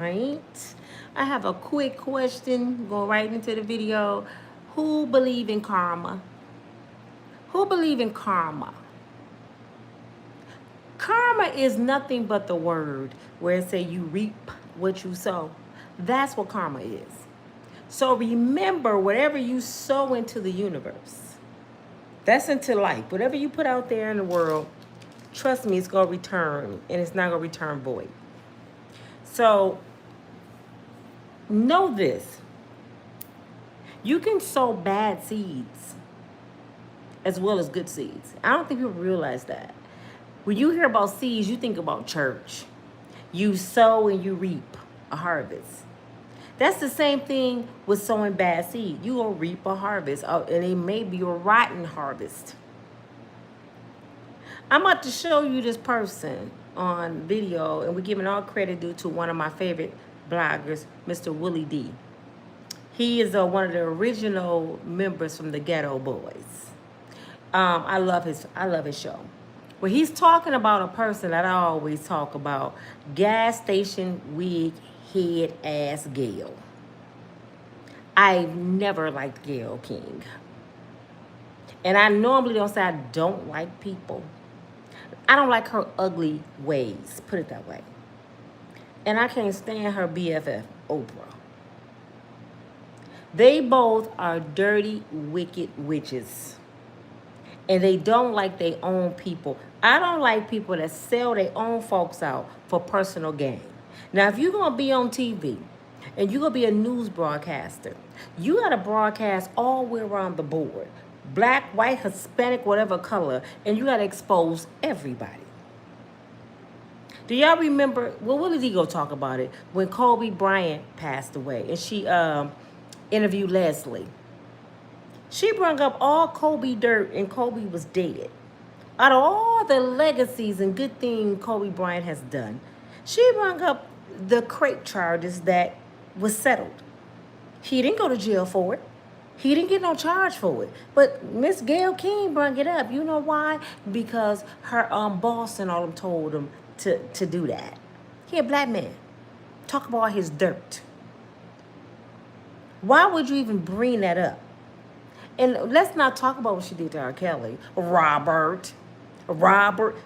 Right. I have a quick question. Go right into the video. Who believe in karma? Who believe in karma? Karma is nothing but the word where it say you reap what you sow. That's what karma is. So remember, whatever you sow into the universe, that's into life. Whatever you put out there in the world, trust me, it's gonna return, and it's not gonna return void. So know this: you can sow bad seeds as well as good seeds. I don't think people realize that. When you hear about seeds, you think about church. You sow and you reap a harvest. That's the same thing with sowing bad seed. You will reap a harvest, and it may be a rotten harvest. I'm about to show you this person on video, and we're giving all credit due to one of my favorite bloggers, Mr. Willie D. He is one of the original members from the Ghetto Boys. I love his show. Well, he's talking about a person that I always talk about, gas station wig head ass Gayle. I never liked Gayle King. And I normally don't say I don't like people. I don't like her ugly ways, put it that way. And I can't stand her BFF, Oprah. They both are dirty, wicked witches. And they don't like their own people. I don't like people that sell their own folks out for personal gain. Now, if you're going to be on TV and you're going to be a news broadcaster, you got to broadcast all the way around the board. Black, white, Hispanic, whatever color, and you got to expose everybody. Do y'all remember, well, what did he go talk about it? When Kobe Bryant passed away and she interviewed Leslie. She brought up all Kobe dirt and Kobe was dead. Out of all the legacies and good things Kobe Bryant has done, she brought up the crate charges that was settled. He didn't go to jail for it. He didn't get no charge for it. But Miss Gayle King brought it up. You know why? Because her boss and all them told him to do that. He a black man. Talk about his dirt. Why would you even bring that up? And let's not talk about what she did to R. Kelly. Robert.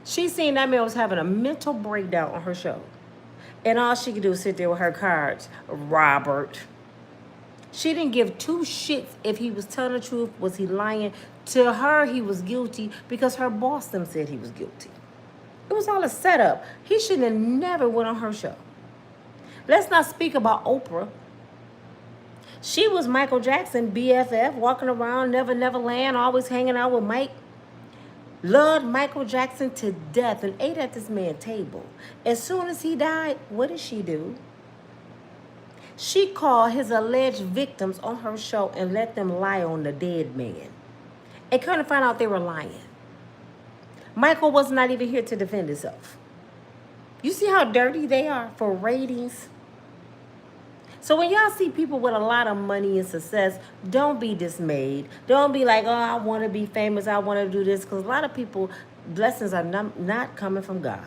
She seen that man was having a mental breakdown on her show. And all she could do was sit there with her cards. Robert. She didn't give two shits if he was telling the truth, was he lying. To her, he was guilty because her boss them said he was guilty. It was all a setup. He shouldn't have never went on her show. Let's not speak about Oprah. She was Michael Jackson, BFF, walking around, never land, always hanging out with Mike. Loved Michael Jackson to death and ate at this man's table. As soon as he died, what did she do? She called his alleged victims on her show and let them lie on the dead man. And kind of find out they were lying. Michael was not even here to defend himself. You see how dirty they are for ratings? So when y'all see people with a lot of money and success, don't be dismayed. Don't be like, oh, I want to be famous. I want to do this. Because a lot of people, blessings are not coming from God.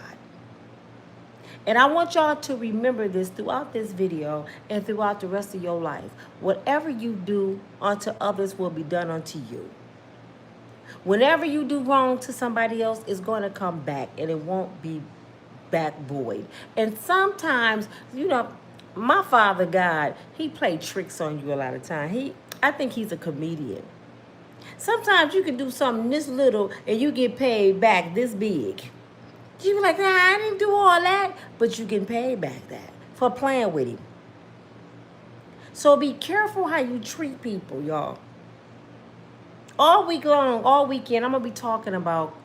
And I want y'all to remember this throughout this video and throughout the rest of your life. Whatever you do unto others will be done unto you. Whenever you do wrong to somebody else, it's going to come back and it won't be back void. And sometimes, my father, God, he played tricks on you a lot of time. I think he's a comedian. Sometimes you can do something this little and you get paid back this big. You be like, nah, I didn't do all that. But you get paid back that for playing with him. So be careful how you treat people, y'all. All week long, all weekend, I'm going to be talking about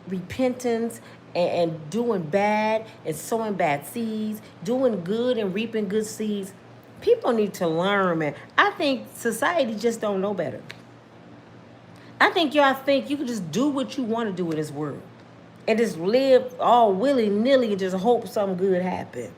repentance and doing bad and sowing bad seeds, doing good and reaping good seeds. People need to learn, man. I think society just don't know better. I think y'all think you can just do what you want to do in this world and just live all willy-nilly and just hope something good happen.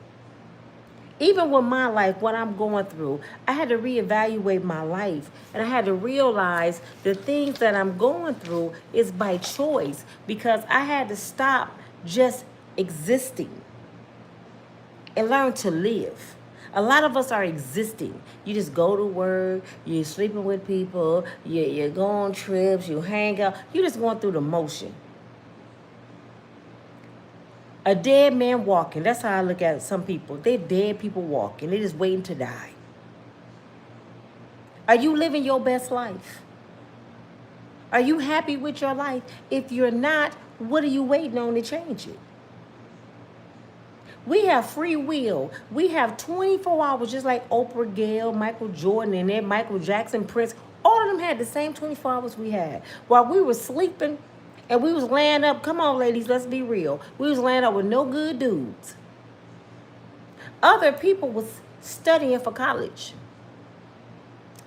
Even with my life, what I'm going through, I had to reevaluate my life. And I had to realize the things that I'm going through is by choice because I had to stop just existing. and learn to live. A lot of us are existing. You just go to work, you're sleeping with people, you go on trips, you hang out. You're just going through the motion. A dead man walking. That's how I look at some people. They're dead people walking. They're just waiting to die. Are you living your best life? Are you happy with your life? If you're not, what are you waiting on to change it? We have free will. We have 24 hours, just like Oprah, Gayle, Michael Jordan, and then Michael Jackson, Prince. All of them had the same 24 hours we had. While we were sleeping and we was laying up, come on, ladies, let's be real. We was laying up with no good dudes. Other people was studying for college.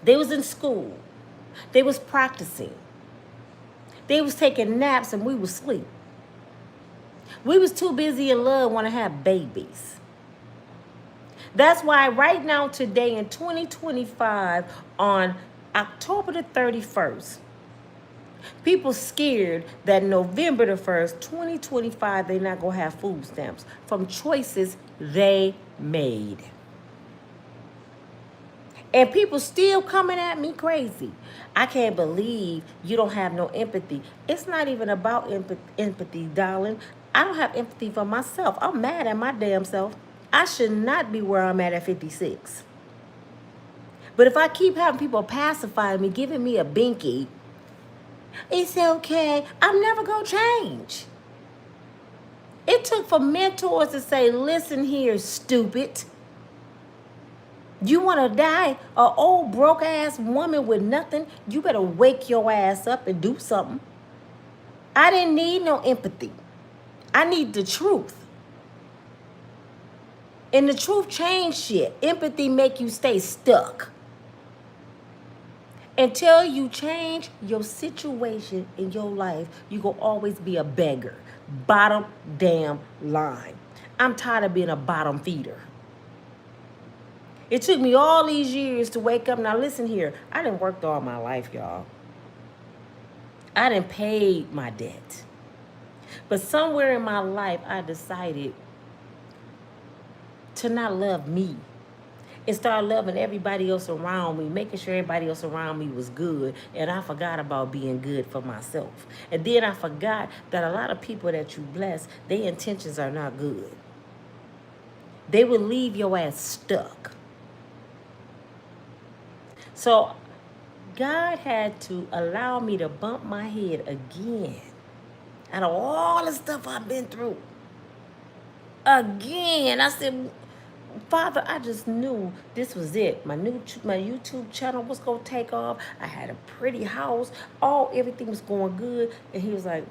They was in school. They was practicing. They was taking naps and we was asleep. We was too busy in love want to have babies. That's why right now, today in 2025, on October the 31st, people scared that November the 1st, 2025, they're not going to have food stamps from choices they made. And people still coming at me crazy. I can't believe you don't have no empathy. It's not even about empathy, darling. I don't have empathy for myself. I'm mad at my damn self. I should not be where I'm at 56. But if I keep having people pacify me, giving me a binky, it's okay, I'm never going to change. It took for mentors to say, listen here, stupid. You want to die, an old broke-ass woman with nothing? You better wake your ass up and do something. I didn't need no empathy. I need the truth. And the truth changed shit. Empathy make you stay stuck. Until you change your situation in your life, you going to always be a beggar. Bottom damn line. I'm tired of being a bottom feeder. It took me all these years to wake up. Now listen here. I done worked all my life, y'all. I done paid my debt. But somewhere in my life, I decided to not love me and start loving everybody else around me, making sure everybody else around me was good. And I forgot about being good for myself. And then I forgot that a lot of people that you bless, their intentions are not good. They will leave your ass stuck. So God had to allow me to bump my head again. Out of all the stuff I've been through. Again, I said, Father, I just knew this was it. My YouTube channel was going to take off. I had a pretty house. Everything was going good. And he was like,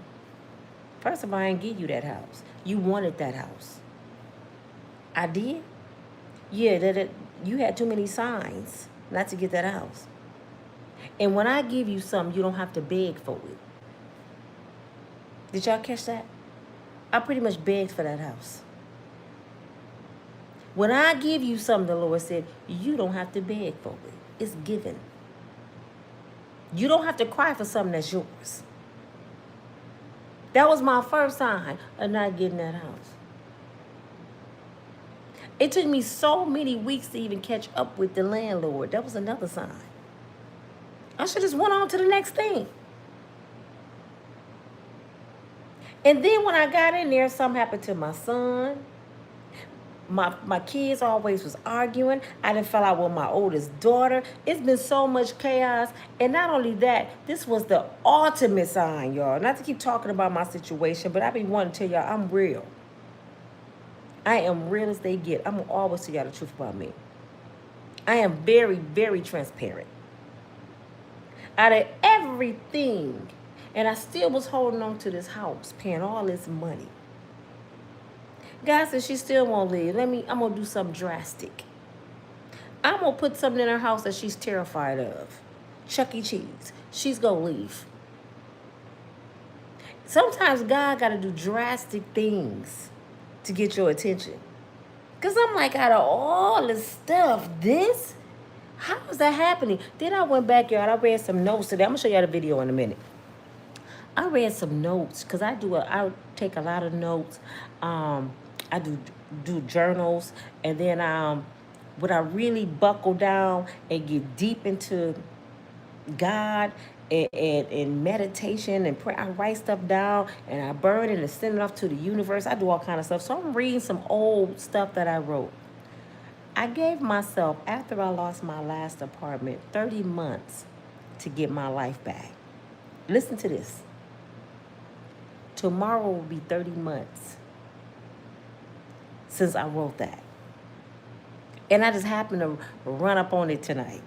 first of all, I didn't give you that house. You wanted that house. I did? Yeah, you had too many signs not to get that house. And when I give you something, you don't have to beg for it. Did y'all catch that? I pretty much begged for that house. When I give you something, the Lord said, you don't have to beg for it. It's given. You don't have to cry for something that's yours. That was my first sign of not getting that house. It took me so many weeks to even catch up with the landlord. That was another sign. I should just went on to the next thing. And then when I got in there, something happened to my son. My kids always was arguing. I done fell out with my oldest daughter. It's been so much chaos. And not only that, this was the ultimate sign, y'all. Not to keep talking about my situation, but I be wanting to tell y'all I'm real. I am real as they get. I'm going to always tell y'all the truth about me. I am very, very transparent. Out of everything, and I still was holding on to this house, paying all this money. God said she still won't leave. I'm going to do something drastic. I'm going to put something in her house that she's terrified of. Chuck E. Cheese. She's going to leave. Sometimes God got to do drastic things to get your attention. Because I'm like, out of all the stuff, how is that happening? Then I went back, y'all. I read some notes today. I'm going to show y'all the video in a minute. I read some notes because I take a lot of notes. I do journals, and then when I really buckle down and get deep into God and meditation and pray, I write stuff down and I burn it and send it off to the universe. I do all kind of stuff. So I'm reading some old stuff that I wrote. I gave myself, after I lost my last apartment, 30 months to get my life back. Listen to this. Tomorrow will be 30 months since I wrote that. And I just happened to run up on it tonight.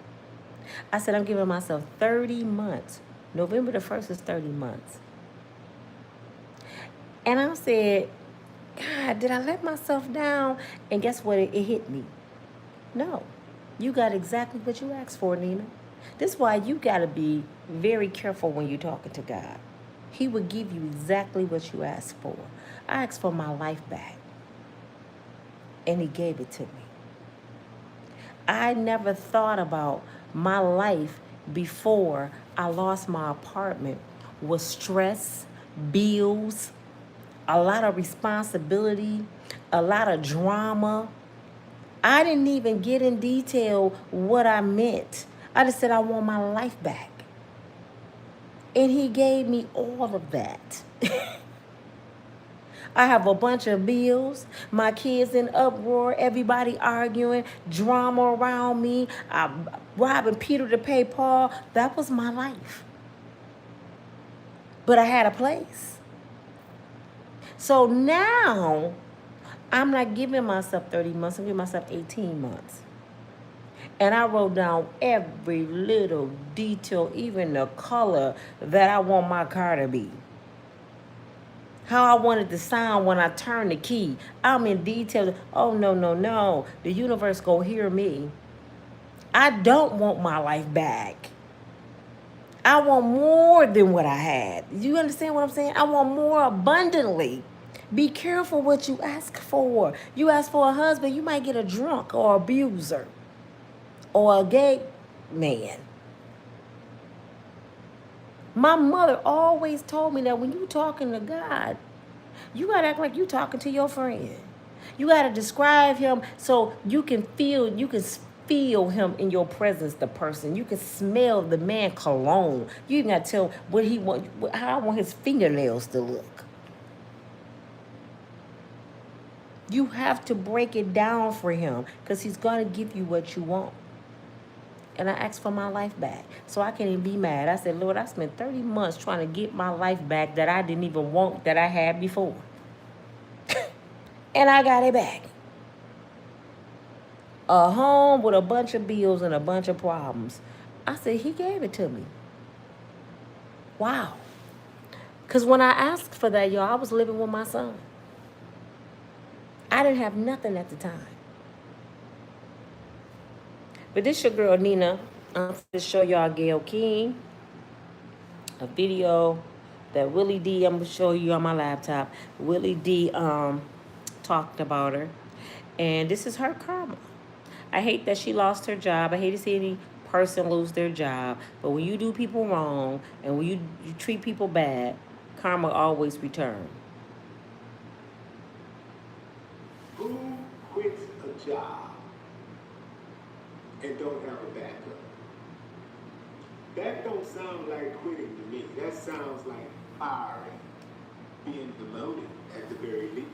I said, I'm giving myself 30 months. November the 1st is 30 months. And I said, God, did I let myself down? And guess what? It hit me. No. You got exactly what you asked for, Nina. This is why you got to be very careful when you're talking to God. He will give you exactly what you asked for. I asked for my life back. And he gave it to me. I never thought about my life before I lost my apartment was stress, bills, a lot of responsibility, a lot of drama. I didn't even get in detail what I meant. I just said I want my life back. And he gave me all of that. I have a bunch of bills, my kids in uproar, everybody arguing, drama around me, I'm robbing Peter to pay Paul. That was my life. But I had a place. So now, I'm not giving myself 30 months, I'm giving myself 18 months. And I wrote down every little detail, even the color that I want my car to be. How I wanted to sound when I turned the key. I'm in detail. Oh, no, no, no. The universe go hear me. I don't want my life back. I want more than what I had. You understand what I'm saying? I want more abundantly. Be careful what you ask for. You ask for a husband, you might get a drunk or abuser or a gay man. My mother always told me that when you talking to God, you gotta act like you talking to your friend. You gotta describe him so you can feel him in your presence, the person. You can smell the man cologne. You even gotta tell what he want, how I want his fingernails to look. You have to break it down for him because he's gonna give you what you want. And I asked for my life back so I can't even be mad. I said, Lord, I spent 30 months trying to get my life back that I didn't even want, that I had before. And I got it back. A home with a bunch of bills and a bunch of problems. I said, he gave it to me. Wow. Because when I asked for that, y'all, I was living with my son. I didn't have nothing at the time. But this your girl, Nina. I'm going to show y'all Gayle King. A video that Willie D, I'm going to show you on my laptop. Willie D talked about her. And this is her karma. I hate that she lost her job. I hate to see any person lose their job. But when you do people wrong and when you treat people bad, karma always returns. Who quits a job and don't have a backup? That don't sound like quitting to me. That sounds like firing, being demoted at the very least.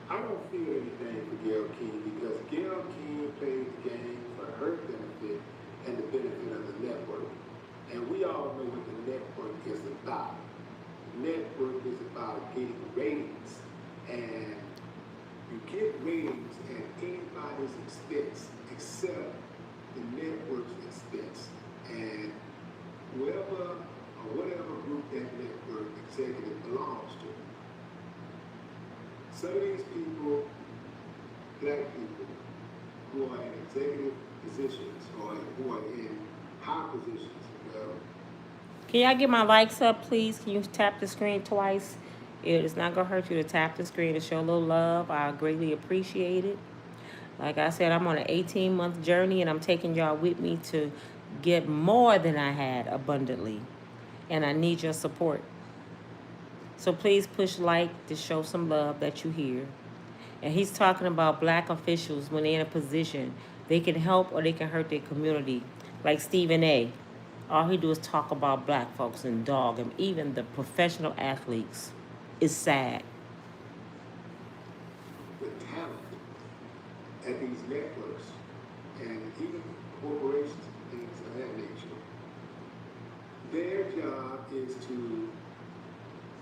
I don't feel anything for Gayle King because Gayle King played the game for her benefit and the benefit of the network. And we all know what the network is about. The network is about getting ratings. And you get ratings at anybody's expense except the network's expense. And whoever or whatever group that network executive belongs to. Some of these people, black people, who are in executive positions or who are in high positions, Can y'all get my likes up, please? Can you tap the screen twice? It is not going to hurt you to tap the screen to show a little love. I greatly appreciate it. Like I said, I'm on an 18-month journey, and I'm taking y'all with me to get more than I had abundantly. And I need your support. So please push like to show some love that you hear. And he's talking about black officials when they're in a position, they can help or they can hurt their community. Like Stephen A. All he do is talk about black folks and dog them, even the professional athletes. It's sad. The talent at these networks and even corporations and things of that nature, their job is to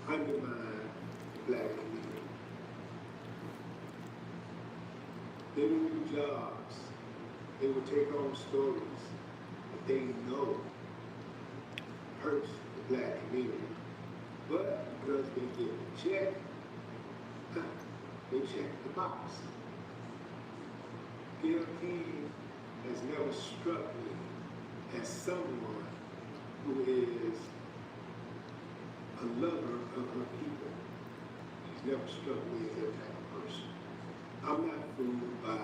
undermine the black community. They will do jobs. They will take on stories that they know hurts the black community. But because they get a check, they check the box. Gayle King has never struck me as someone who is a lover of her people. She's never struck me as that type of person. I'm not fooled by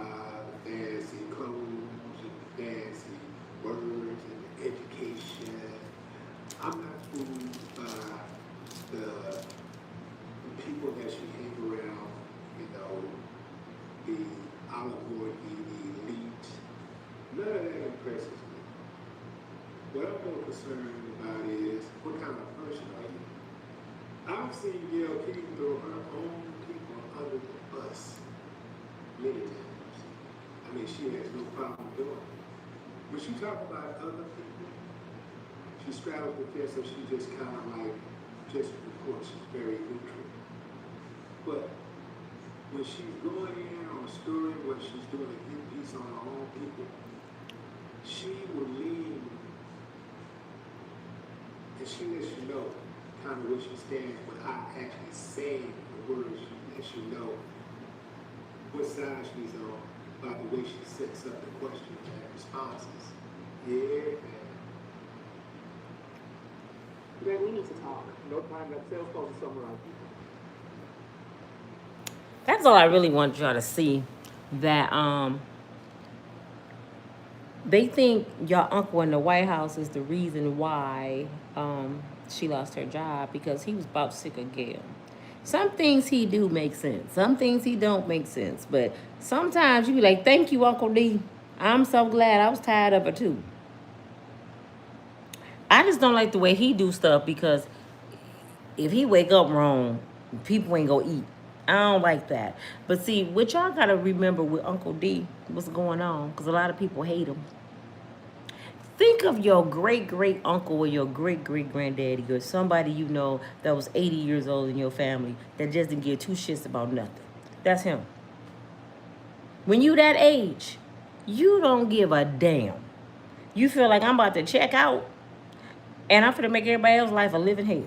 the fancy clothes and the fancy words and the education. I'm not fooled by the people that she hang around, you know, the oligarchy, the elite. None of that impresses me. What I'm more concerned about is, what kind of person are you? I've seen Gayle King throw her own people under the bus many times. I mean, she has no problem doing it. When she talks about other people, she straddles the fence, so she just kind of like, just reports. She's very neutral. But when she's going in on a story where she's doing a hit piece on her own people, she will lean and she lets you know kind of where she stands without actually saying the words. She lets you know what side she's on by the way she sets up the questions and responses. Yeah, man. Man, we need to talk. No time that sales calls to summarize people. That's all I really want y'all to see. That they think your uncle in the White House is the reason why she lost her job, because he was about sick of Gayle. Some things he do make sense. Some things he don't make sense. But sometimes you be like, thank you, Uncle D. I'm so glad. I was tired of it too. I just don't like the way he do stuff, because if he wake up wrong, people ain't gonna eat. I don't like that. But see, what y'all gotta remember with Uncle D, what's going on, because a lot of people hate him. Think of your great uncle or your great granddaddy or somebody you know that was 80 years old in your family that just didn't give two shits about nothing. That's him. When you that age, you don't give a damn. You feel like I'm about to check out and I'm finna make everybody else's life a living hell.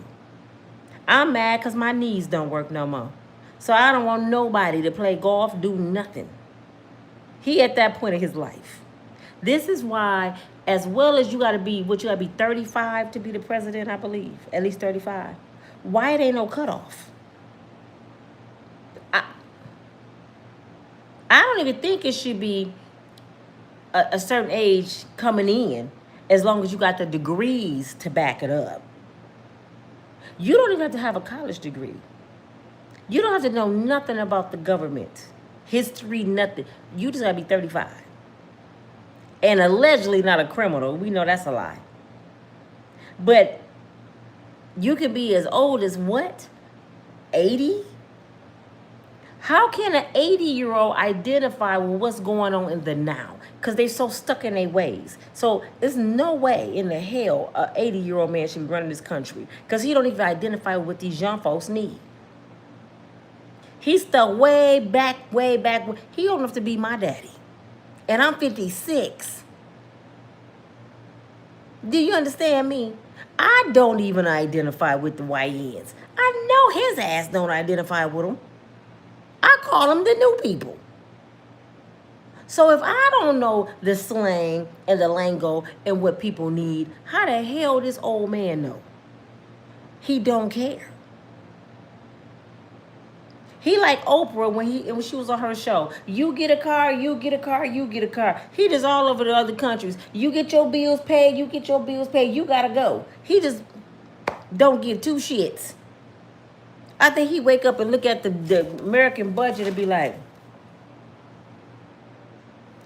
I'm mad because my knees don't work no more. So I don't want nobody to play golf, do nothing. He at that point in his life. This is why, as well as you gotta be, what you gotta be 35 to be the president, I believe. At least 35. Why it ain't no cutoff? I don't even think it should be a certain age coming in, as long as you got the degrees to back it up. You don't even have to have a college degree. You don't have to know nothing about the government, history, nothing. You just gotta be 35. And allegedly not a criminal. We know that's a lie. But you could be as old as what? 80? How can an 80-year-old identify with what's going on in the now? Because they're so stuck in their ways. So there's no way in the hell an 80-year-old man should be running this country, because he don't even identify with what these young folks need. He's stuck way back. He old enough to be my daddy. And I'm 56. Do you understand me? I don't even identify with the YNs. I know his ass don't identify with them. I call them the new people. So if I don't know the slang and the lingo and what people need, how the hell this old man know? He don't care. He like Oprah when she was on her show. You get a car, you get a car, you get a car. He just all over the other countries. You get your bills paid, you get your bills paid, you gotta go. He just don't give two shits. I think he wake up and look at the American budget and be like,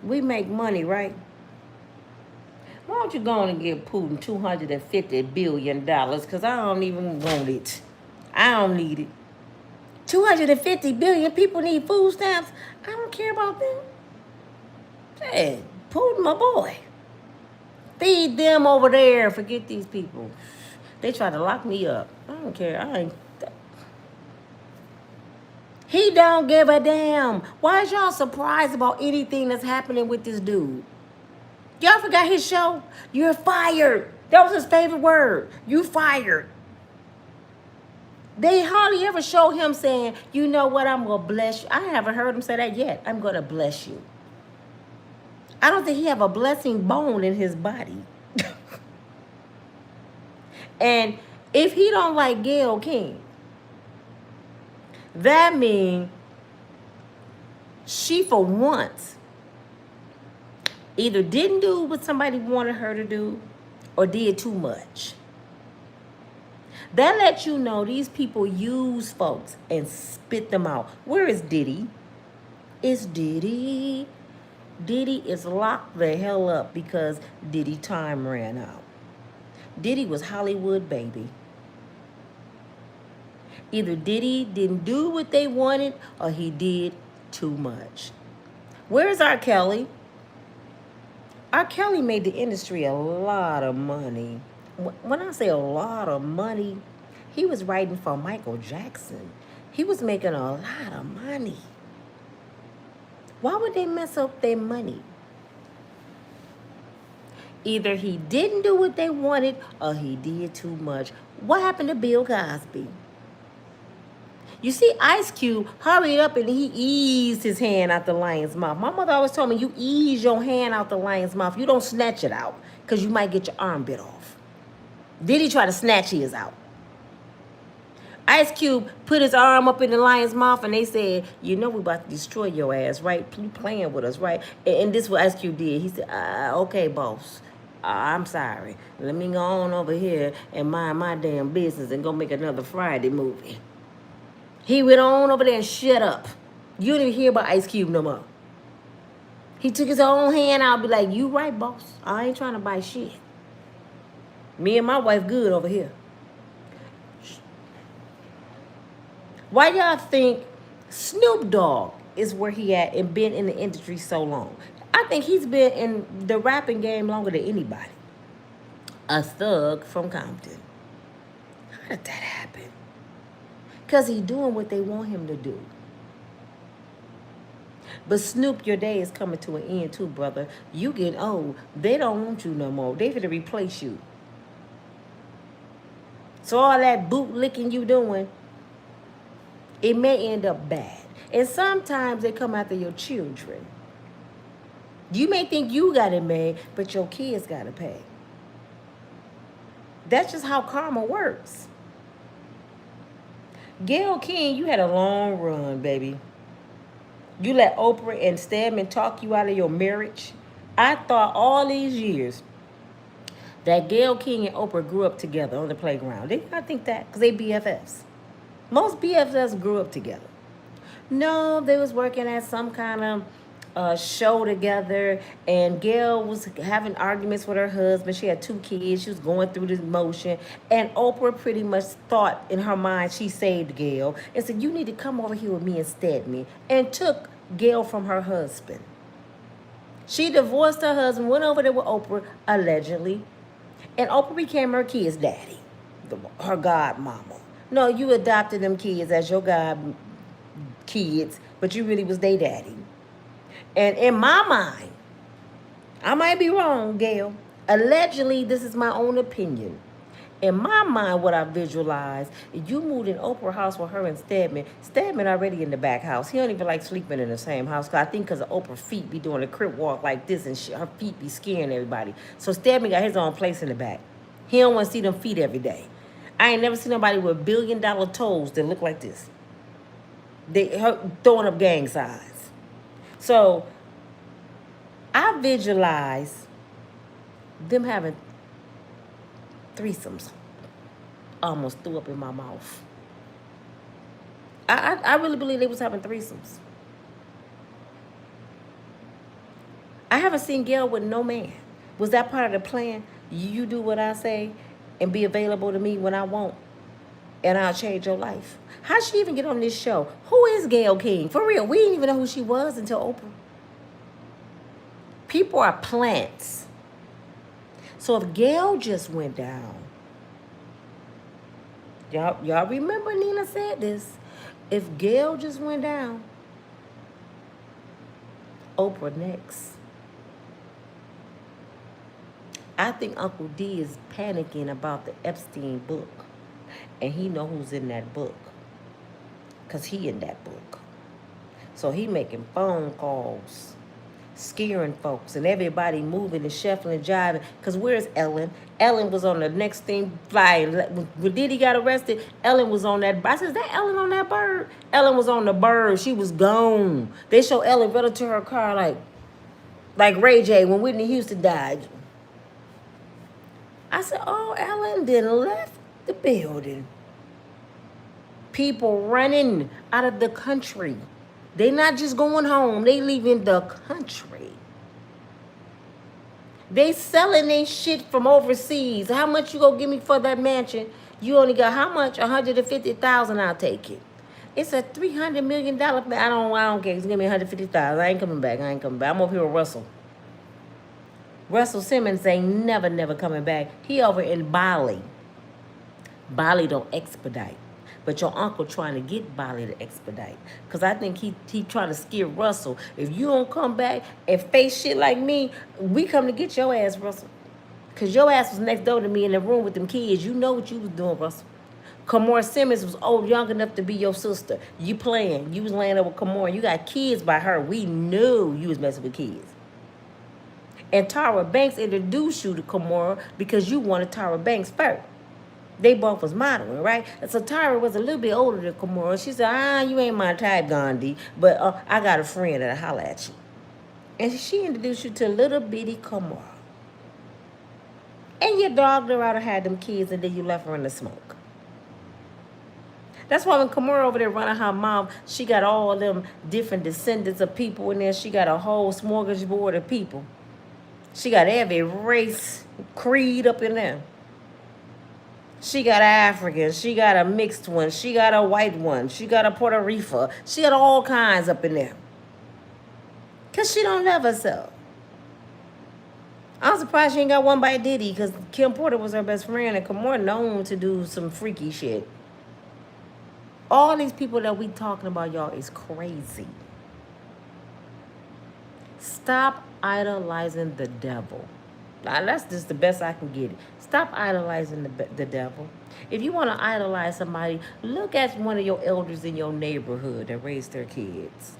We make money, right? Why don't you go on and give Putin $250 billion? Because I don't even want it. I don't need it. 250 billion people need food stamps. I don't care about them. Hey, Putin, my boy. Feed them over there. Forget these people. They try to lock me up. I don't care. I ain't. He don't give a damn. Why is y'all surprised about anything that's happening with this dude? Y'all forgot his show? You're fired. That was his favorite word. You fired. They hardly ever show him saying, you know what, I'm going to bless you. I haven't heard him say that yet. I'm going to bless you. I don't think he have a blessing bone in his body. And if he don't like Gayle King, that means she for once either didn't do what somebody wanted her to do or did too much. That lets you know these people use folks and spit them out. Where is Diddy? It's Diddy. Diddy is locked the hell up because Diddy time ran out. Diddy was Hollywood, baby. Either Diddy didn't do what they wanted or he did too much. Where's R. Kelly? R. Kelly made the industry a lot of money. When I say a lot of money, he was writing for Michael Jackson. He was making a lot of money. Why would they mess up their money? Either he didn't do what they wanted or he did too much. What happened to Bill Cosby? You see, Ice Cube hurried up and he eased his hand out the lion's mouth. My mother always told me, you ease your hand out the lion's mouth. You don't snatch it out because you might get your arm bit off. Did he try to snatch his out? Ice Cube put his arm up in the lion's mouth and they said, you know we about to destroy your ass, right? You playing with us, right? And this is what Ice Cube did. He said, okay, boss. I'm sorry. Let me go on over here and mind my damn business and go make another Friday movie. He went on over there and shut up. You didn't hear about Ice Cube no more. He took his own hand out and be like, you right, boss. I ain't trying to buy shit. Me and my wife good over here. Why y'all think Snoop Dogg is where he at and been in the industry so long? I think he's been in the rapping game longer than anybody. A thug from Compton. How did that happen? Because he's doing what they want him to do. But Snoop, your day is coming to an end too, brother. You getting old. They don't want you no more. They finna replace you. So all that boot licking you doing, it may end up bad. And sometimes they come after your children. You may think you got it made, but your kids got to pay. That's just how karma works. Gayle King, you had a long run, baby. You let Oprah and Stedman talk you out of your marriage. I thought all these years that Gayle King and Oprah grew up together on the playground. Did I think that? Because they BFFs. Most BFFs grew up together. No, they was working at some kind of show together, and Gayle was having arguments with her husband. She had 2 kids. She was going through this motion, and Oprah pretty much thought in her mind she saved Gayle and said, you need to come over here with me instead, me, and took Gayle from her husband. She divorced her husband, went over there with Oprah, allegedly, and Oprah became her kid's daddy, her godmama. No, you adopted them kids as your god kids, but you really was their daddy. And in my mind, I might be wrong, Gayle. Allegedly, this is my own opinion. In my mind, what I visualize, if you moved in Oprah's house with her and Stedman, Stedman already in the back house. He don't even like sleeping in the same house. Cause I think because of Oprah's feet be doing a crip walk like this and shit, her feet be scaring everybody. So Stedman got his own place in the back. He don't want to see them feet every day. I ain't never seen nobody with $1 billion toes that look like this. They throwing up gang signs. So I visualize them having threesomes. Almost threw up in my mouth. I really believe they was having threesomes. I haven't seen Gayle with no man. Was that part of the plan? You do what I say and be available to me when I want, and I'll change your life. How'd she even get on this show? Who is Gayle King? For real, we didn't even know who she was until Oprah. People are plants. So if Gayle just went down, y'all remember Nina said this. If Gayle just went down, Oprah next. I think Uncle D is panicking about the Epstein book. And he know who's in that book. Because he in that book. So he making phone calls, scaring folks, and everybody moving and shuffling and jiving. Because where's Ellen? Ellen was on the next thing flying. When Diddy got arrested, Ellen was on that. I said, is that Ellen on that bird? Ellen was on the bird. She was gone. They show Ellen running to her car like Ray J when Whitney Houston died. I said, oh, Ellen done left the building. People running out of the country. They not just going home. They leaving the country. They selling their shit from overseas. How much you gonna give me for that mansion? You only got how much? $150,000. I'll take it. It's a $300 million. I don't care. Just give me $150,000. I ain't coming back. I'm over here with Russell. Russell Simmons ain't never coming back. He over in Bali. Bali don't expedite. But your uncle trying to get Bali to expedite. Because I think he trying to scare Russell. If you don't come back and face shit like me, we come to get your ass, Russell. Because your ass was next door to me in the room with them kids. You know what you was doing, Russell. Kamora Simmons was old, young enough to be your sister. You playing. You was laying up with Kamora. You got kids by her. We knew you was messing with kids. And Tyra Banks introduced you to Kamora because you wanted Tyra Banks first. They both was modeling, right? And so Tyra was a little bit older than Kamora. She said, you ain't my type, Gandhi, but I got a friend that'll holler at you. And she introduced you to little bitty Kamora. And you dogged her out and had them kids, and then you left her in the smoke. That's why when Kamora over there running her mouth, she got all them different descendants of people in there. She got a whole smorgasbord of people. She got every race, creed up in there. She got an African. She got a mixed one. She got a white one. She got a Puerto Rican. She got all kinds up in there. Because she don't love herself. I'm surprised she ain't got one by Diddy because Kim Porter was her best friend and Kamora known to do some freaky shit. All these people that we talking about, y'all, is crazy. Stop idolizing the devil. Now, that's just the best I can get it. Stop idolizing the devil. If you want to idolize somebody, look at one of your elders in your neighborhood that raised their kids.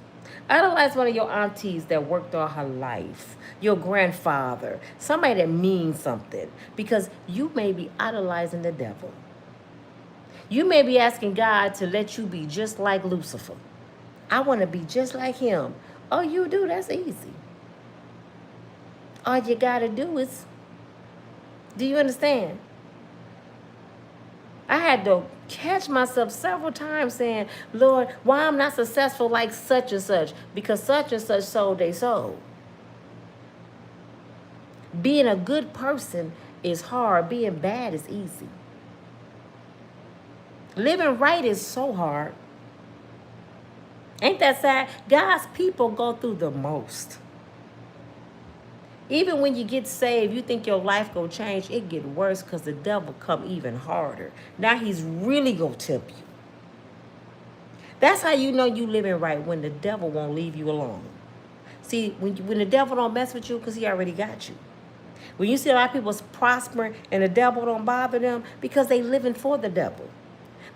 Idolize one of your aunties that worked all her life. Your grandfather. Somebody that means something. Because you may be idolizing the devil. You may be asking God to let you be just like Lucifer. I want to be just like him. Oh, you do? That's easy. All you got to do is, do you understand? I had to catch myself several times saying, Lord, why I'm not successful like such and such? Because such and such sold they soul. Being a good person is hard. Being bad is easy. Living right is so hard. Ain't that sad? God's people go through the most. Even when you get saved, you think your life gonna change. It get worse because the devil come even harder. Now he's really gonna tempt you. That's how you know you living right, when the devil won't leave you alone. See, when the devil don't mess with you, because he already got you. When you see a lot of people prospering and the devil don't bother them, because they living for the devil.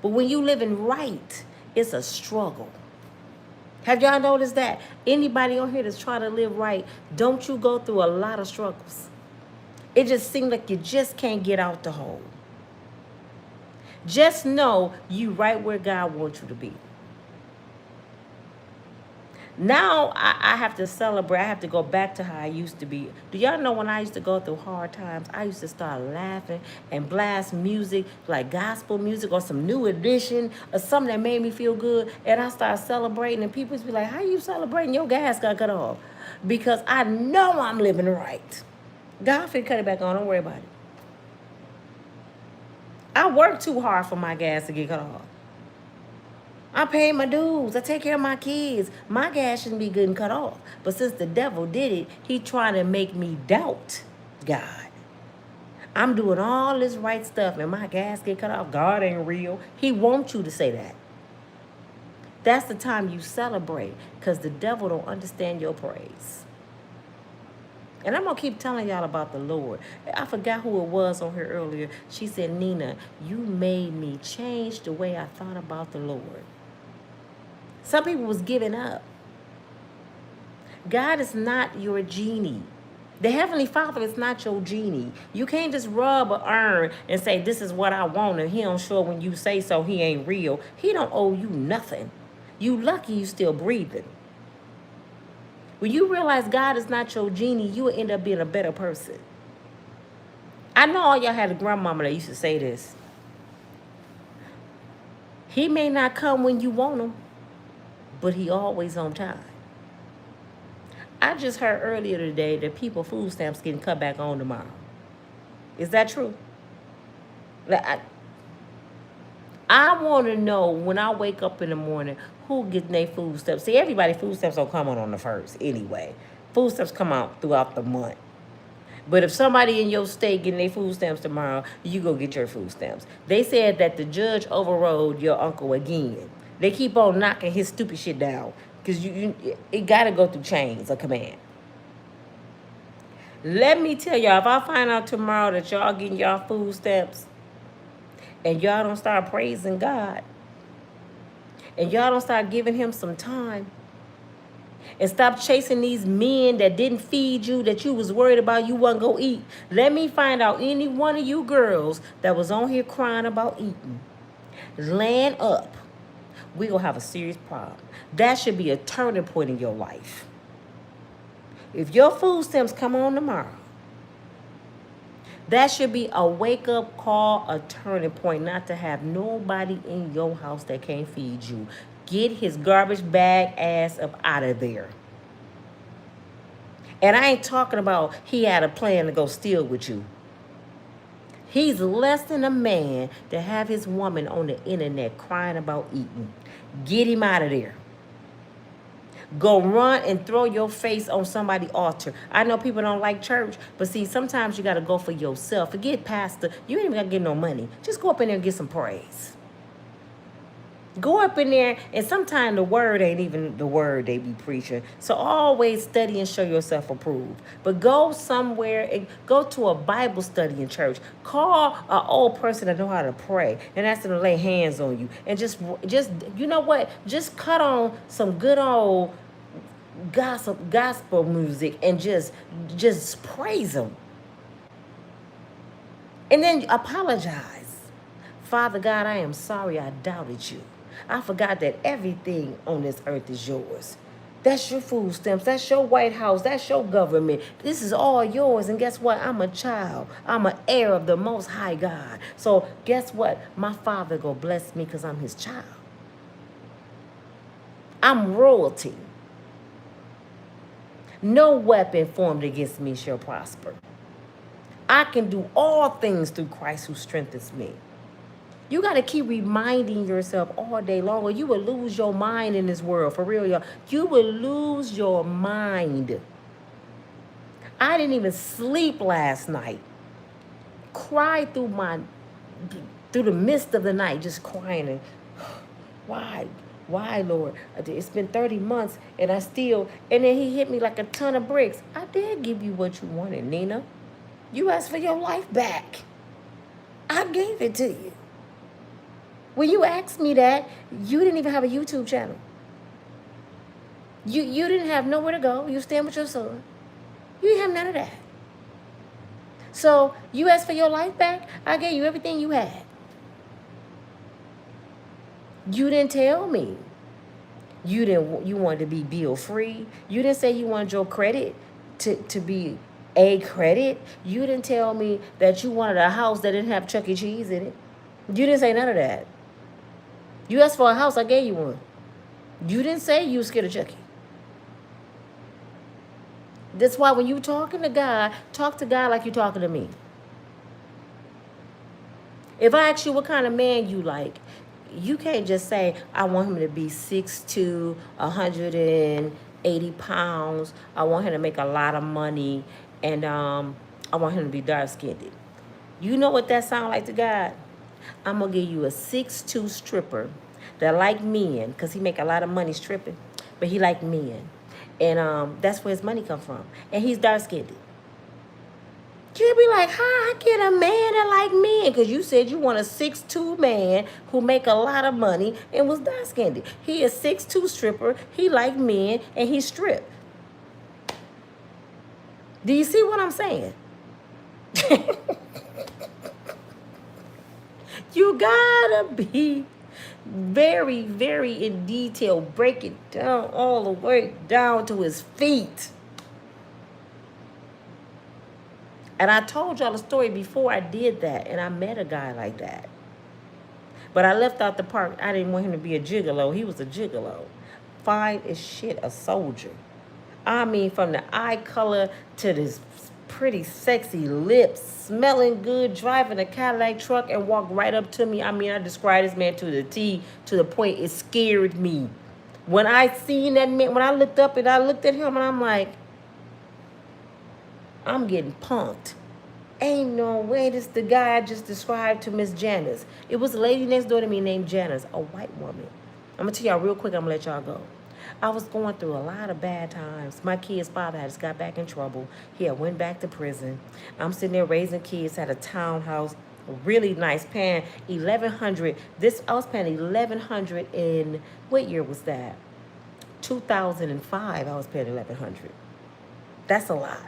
But when you living right, it's a struggle. Have y'all noticed that? Anybody on here that's trying to live right, don't you go through a lot of struggles? It just seems like you just can't get out the hole. Just know you right where God wants you to be. Now I have to celebrate. I have to go back to how I used to be. Do y'all know when I used to go through hard times, I used to start laughing and blast music like gospel music or some new edition or something that made me feel good. And I started celebrating and people used to be like, how you celebrating? Your gas got cut off. Because I know I'm living right. God finna cut it back on. Don't worry about it. I work too hard for my gas to get cut off. I pay my dues. I take care of my kids. My gas shouldn't be getting cut off. But since the devil did it, he trying to make me doubt God. I'm doing all this right stuff and my gas get cut off. God ain't real. He wants you to say that. That's the time you celebrate because the devil don't understand your praise. And I'm going to keep telling y'all about the Lord. I forgot who it was on here earlier. She said, Nina, you made me change the way I thought about the Lord. Some people was giving up. God is not your genie. The Heavenly Father is not your genie. You can't just rub or earn and say, this is what I want, and he don't show when you say so, he ain't real. He don't owe you nothing. You lucky you still breathing. When you realize God is not your genie, you will end up being a better person. I know all y'all had a grandmama that used to say this. He may not come when you want him, but he always on time. I just heard earlier today that people food stamps getting cut back on tomorrow. Is that true? Like, I want to know when I wake up in the morning who getting their food stamps. See, everybody food stamps don't come on the 1st anyway. Food stamps come out throughout the month. But if somebody in your state getting their food stamps tomorrow, you go get your food stamps. They said that the judge overrode your uncle again. They keep on knocking his stupid shit down because it got to go through chains of command. Let me tell y'all, if I find out tomorrow that y'all getting y'all food stamps and y'all don't start praising God and y'all don't start giving him some time and stop chasing these men that didn't feed you, that you was worried about you wasn't going to eat. Let me find out any one of you girls that was on here crying about eating. Land up. We going to have a serious problem. That should be a turning point in your life. If your food stamps come on tomorrow, that should be a wake-up call, a turning point, not to have nobody in your house that can't feed you. Get his garbage bag ass up out of there. And I ain't talking about he had a plan to go steal with you. He's less than a man to have his woman on the internet crying about eating. Get him out of there. Go run and throw your face on somebody's altar. I know people don't like church, but see, sometimes you got to go for yourself. Forget pastor. You ain't even got to get no money. Just go up in there and get some praise. Go up in there, and sometimes the word ain't even the word they be preaching. So always study and show yourself approved. But go somewhere and go to a Bible study in church. Call an old person that know how to pray and ask them to lay hands on you. And just you know what? Just cut on some good old gospel music and just praise them. And then apologize. Father God, I am sorry I doubted you. I forgot that everything on this earth is yours. That's your food stamps. That's your White House. That's your government. This is all yours. And guess what? I'm a child. I'm an heir of the Most High God. So guess what? My Father gonna bless me because I'm his child. I'm royalty. No weapon formed against me shall prosper. I can do all things through Christ who strengthens me. You got to keep reminding yourself all day long, or you will lose your mind in this world. For real, y'all. You will lose your mind. I didn't even sleep last night. Cried through the midst of the night, just crying. And why? Why, Lord? It's been 30 months, and I still... And then he hit me like a ton of bricks. I did give you what you wanted, Nina. You asked for your life back. I gave it to you. When you asked me that, you didn't even have a YouTube channel. You didn't have nowhere to go. You stand with your son. You didn't have none of that. So you asked for your life back. I gave you everything you had. You didn't tell me You wanted to be bill free. You didn't say you wanted your credit to be a credit. You didn't tell me that you wanted a house that didn't have Chuck E. Cheese in it. You didn't say none of that. You asked for a house, I gave you one. You didn't say you was scared of Chucky. That's why when you talking to God, talk to God like you're talking to me. If I ask you what kind of man you like, you can't just say, I want him to be 6'2", 180 pounds. I want him to make a lot of money. And I want him to be dark-skinned. You know what that sound like to God? I'm going to give you a 6'2" stripper that like men, because he make a lot of money stripping, but he like men. And that's where his money come from. And he's dark-skinned. You'd be like, how I get a man that like men? Because you said you want a 6'2" man who make a lot of money and was dark-skinned. He is 6'2" stripper. He like men and he strip. Do you see what I'm saying? You gotta be very, very in detail. Break it down all the way down to his feet. And I told y'all the story before I did that, and I met a guy like that. But I left out the part, I didn't want him to be a gigolo. He was a gigolo. Fine as shit, a soldier. I mean, from the eye color to this pretty sexy lips, smelling good, driving a Cadillac truck and walked right up to me. I mean, I described this man to the T, to the point it scared me. When I seen that man, when I looked up and I looked at him and I'm like, I'm getting punked. Ain't no way this the guy I just described to Miss Janice. It was a lady next door to me named Janice, a white woman. I'm going to tell y'all real quick, I'm going to let y'all go. I was going through a lot of bad times. My kid's father had just got back in trouble. He had went back to prison. I'm sitting there raising kids, had a townhouse, really nice, paying $1,100. I was paying $1,100 in, what year was that? 2005, I was paying $1,100. That's a lot.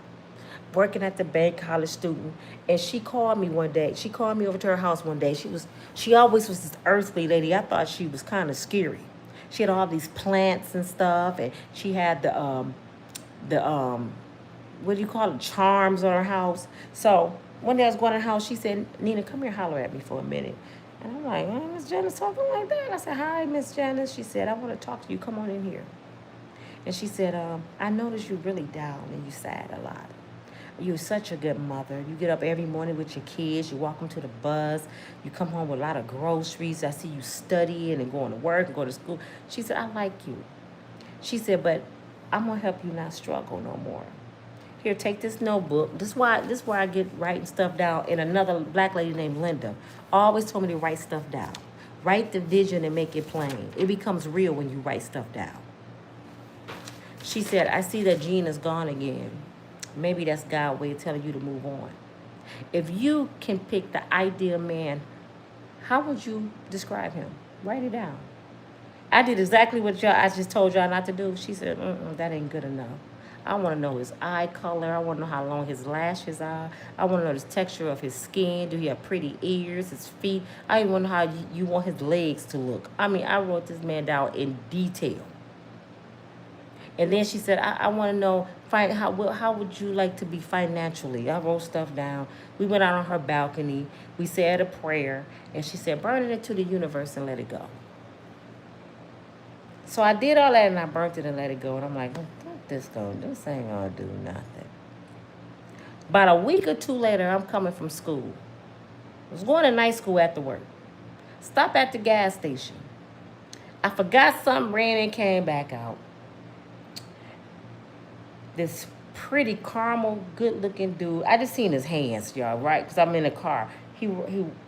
Working at the bank, college student, and she called me one day. She called me over to her house one day. She always was this earthly lady. I thought she was kind of scary. She had all these plants and stuff, and she had the what do you call it, charms on her house. So one day I was going to her house. She said, Nina, come here, holler at me for a minute. And I'm like, oh, Miss Janice talking like that. I said, hi, Miss Janice. She said, I want to talk to you. Come on in here. And she said, I noticed you're really down and you sad a lot. You're such a good mother. You get up every morning with your kids. You walk them to the bus. You come home with a lot of groceries. I see you studying and going to work and going to school. She said, I like you. She said, but I'm going to help you not struggle no more. Here, take this notebook. This is why I get writing stuff down. And another black lady named Linda always told me to write stuff down. Write the vision and make it plain. It becomes real when you write stuff down. She said, I see that Gene is gone again. Maybe that's God's way of telling you to move on. If you can pick the ideal man, how would you describe him? Write it down. I did exactly what I just told y'all not to do. She said, that ain't good enough. I want to know his eye color. I want to know how long his lashes are. I want to know the texture of his skin. Do he have pretty ears, his feet? I even want to know how you want his legs to look. I mean, I wrote this man down in detail. And then she said, I want to know, how would you like to be financially? I wrote stuff down. We went out on her balcony. We said a prayer. And she said, burn it into the universe and let it go. So I did all that and I burnt it and let it go. And I'm like, this ain't going to do nothing. About a week or two later, I'm coming from school. I was going to night school after work. Stop at the gas station. I forgot something, ran and came back out. This pretty caramel, good-looking dude. I just seen his hands, y'all, right? Because I'm in the car. He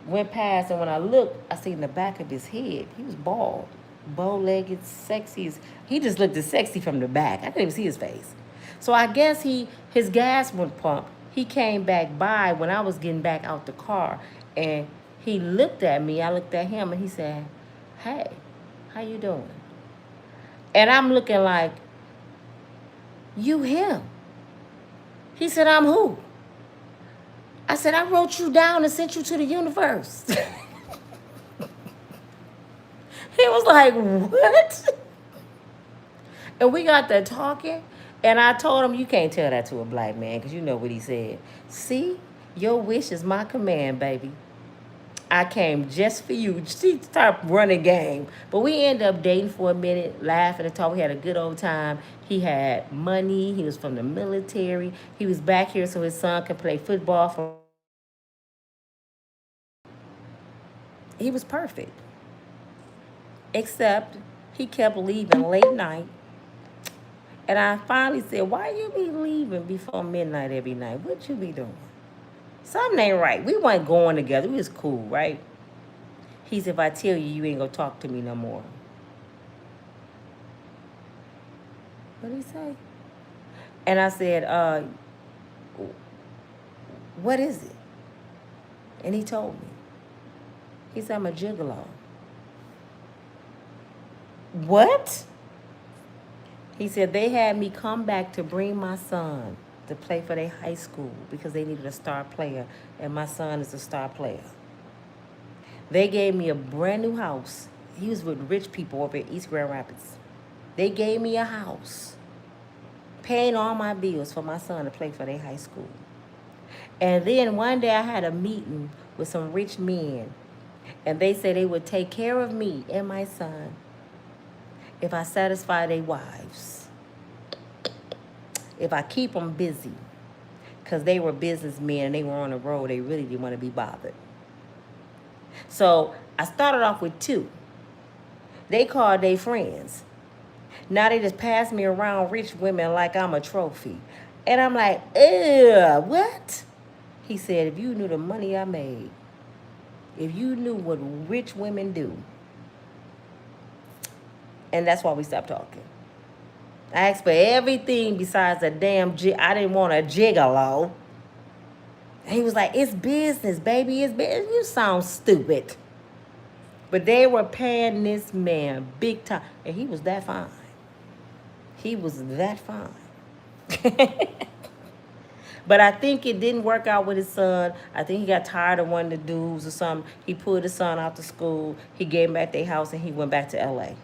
went past, and when I looked, I seen the back of his head. He was bald, bow-legged, sexy. He just looked as sexy from the back. I didn't even see his face. So I guess his gas went pumped. He came back by when I was getting back out the car, and he looked at me. I looked at him, and he said, hey, how you doing? And I'm looking like, you him. He said, I'm who? I said, I wrote you down and sent you to the universe. He was like, what? And we got there talking, and I told him, you can't tell that to a black man, because you know what he said. See, your wish is my command, baby. I came just for you. She started running game. But we ended up dating for a minute, laughing and talking. We had a good old time. He had money. He was from the military. He was back here so his son could play football. He was perfect. Except he kept leaving late night. And I finally said, why you be leaving before midnight every night? What you be doing? Something ain't right. We weren't going together. We was cool, right? He said, if I tell you, you ain't gonna talk to me no more. What did he say? And I said, what is it? And he told me. He said, I'm a gigolo. What? He said, they had me come back to bring my son to play for their high school because they needed a star player, and my son is a star player. They gave me a brand new house. He was with rich people over at East Grand Rapids. They gave me a house, paying all my bills for my son to play for their high school. And then one day I had a meeting with some rich men, and they said they would take care of me and my son if I satisfy their wives, if I keep them busy, because they were businessmen and they were on the road. They really didn't want to be bothered. So I started off with 2. They called their friends. Now they just pass me around rich women like I'm a trophy. And I'm like, ugh, what? He said, if you knew the money I made, if you knew what rich women do. And that's why we stopped talking. I asked for everything besides a damn I didn't want a gigolo. And he was like, it's business, baby, it's business. You sound stupid. But they were paying this man big time. And he was that fine. He was that fine. But I think it didn't work out with his son. I think he got tired of one of the dudes or something. He pulled his son out to school. He gave him back their house and he went back to LA.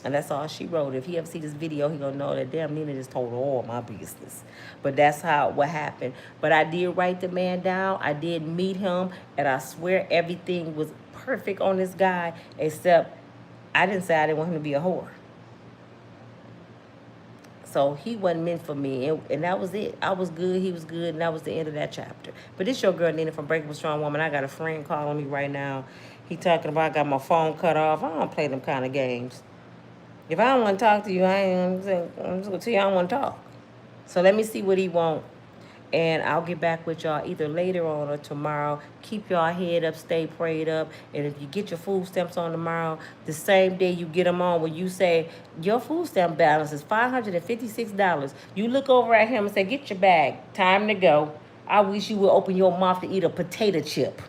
And that's all she wrote. If he ever see this video, he gonna know that damn Nina just told all my business. But that's what happened. But I did write the man down. I did meet him, and I swear everything was perfect on this guy, except I didn't say I didn't want him to be a whore. So he wasn't meant for me, and that was it. I was good, he was good, and that was the end of that chapter. But this your girl Nina from Unbreakable Strong Woman. I got a friend calling me right now. He talking about I got my phone cut off. I don't play them kind of games. If I don't want to talk to you, I'm just going to tell you I don't want to talk. So let me see what he want. And I'll get back with y'all either later on or tomorrow. Keep y'all head up, stay prayed up. And if you get your food stamps on tomorrow, the same day you get them on, when you say your food stamp balance is $556, you look over at him and say, get your bag. Time to go. I wish you would open your mouth to eat a potato chip.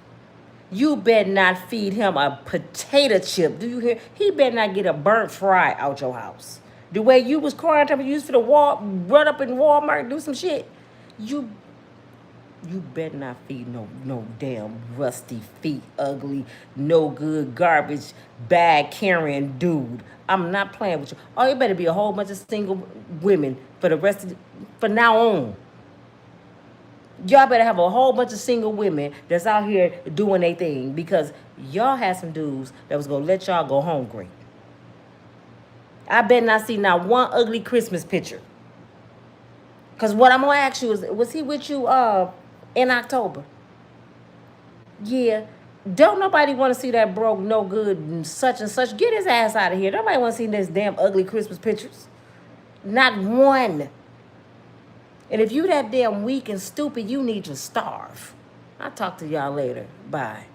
You better not feed him a potato chip. Do you hear? He better not get a burnt fry out your house. The way you was crying, you used for the run up in Walmart and do some shit. You better not feed no damn rusty feet, ugly, no good, garbage, bag carrying dude. I'm not playing with you. Oh, you better be a whole bunch of single women for the rest of for now on. Y'all better have a whole bunch of single women that's out here doing their thing, because y'all had some dudes that was going to let y'all go hungry. I better not see not one ugly Christmas picture. Because what I'm going to ask you is, was he with you in October? Yeah. Don't nobody want to see that broke, no good, and such. Get his ass out of here. Nobody want to see this damn ugly Christmas pictures. Not one. And if you that damn weak and stupid, you need to starve. I'll talk to y'all later. Bye.